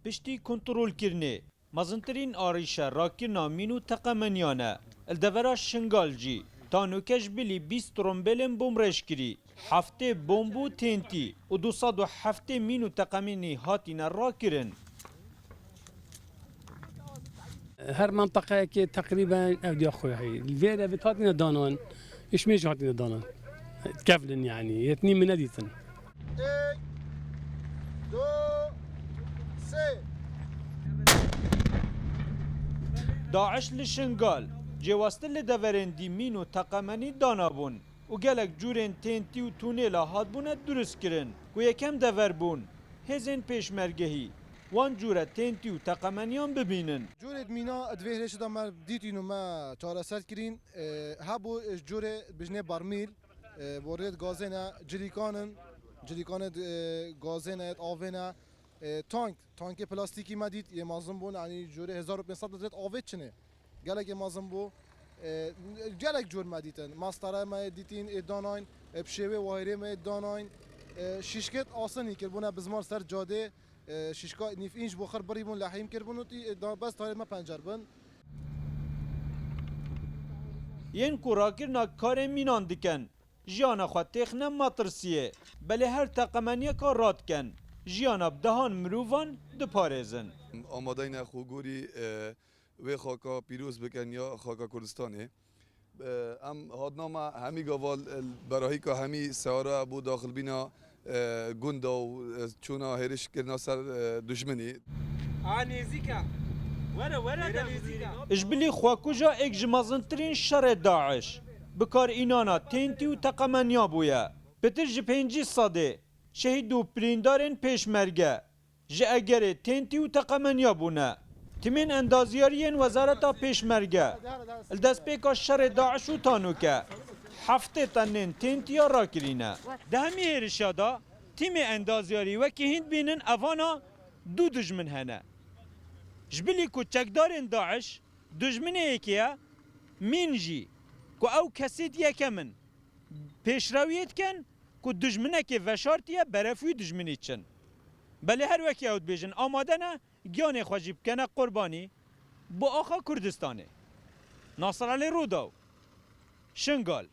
پشتی کنترل کرنه مزنترین آریشه راکرنا مینو تقمنیانه الدورا شنگال جی تانوکش بلی 20 ترومبلن بومرش کری هفته بومبو تینتی و 207 مینو تقمنی هاتین راکرن هر منطقه که تقریبا اودي اخوي هي الفيلا بتعطينا دانون ايش ميش عطينا دانون كفلن يعني اثنين من اديتن 1 2 3 داعش لشنگال جواستل لدورن دی مینو تقمنی دانابون و گلک جورن تینتی و تونیلا هاتبونه درست کرن و یکم دور بون هزین پیشمرگهی وان جوره تینتی و تقمنیان ببینن جورت مینا ادوهرش دا ما دیتینو ما چاره سر کرین هبو جوره بجنه برمیل بورید گازینا جلیکان گازینا آوینا تانک پلاستیکی ما دید یه مازن بون یعنی جوره 1500 لیتر آوید چنه گلک مازن بو گلک جور ما دیتن ماستره ما دیتین داناین بشوه واهره ما داناین شیشکت آسانی کربونه بزمار سر جاده شیشکا نیف اینج بخار بریمون لحیم کربون و بس تایر ما پنجر بن ین کوراکرنا کار مینان دکن جیانا خوا تخنه ماترسیه بله هر تقمنیه کار راد کن جیانا بدهان مروفان دپارزن آماده این خوگوری و خاکا پیروز بکن یا خاکا کردستانه ام هادنامه همی گوال براهی که همی سواره بو داخل بینا گنده و چونا هرش کرنا سر دشمنی نزیکا ورا اجبلی خوا کجا اک جمازنترین شر داعش بکار اینانا تینتی و تقمنیا بویا پتر جی 5 ساده شهید و پریندارن پیشمرگه جی اگر تینتی و تقمنیا بونه تمین اندازیارین وزارتا پیشمرگه الدست پیکا شر داعش و تانوکه هفته تنین تینتیا را کرینه ده همی هرشادا تیم اندازیاری وکی هند بینن اوانا دو دجمن هنه جبلی کو چکدارن داعش دجمن ایکیا مین جی کو او کسید یکمن پیشرویت کن کو دجمنه که وشارتیه برفوی دجمنی چن بله هر وکی اوت بیجن آماده نه گیانه خواجیب کنه قربانی با آخا کردستانه ناصر علی روداو شنگال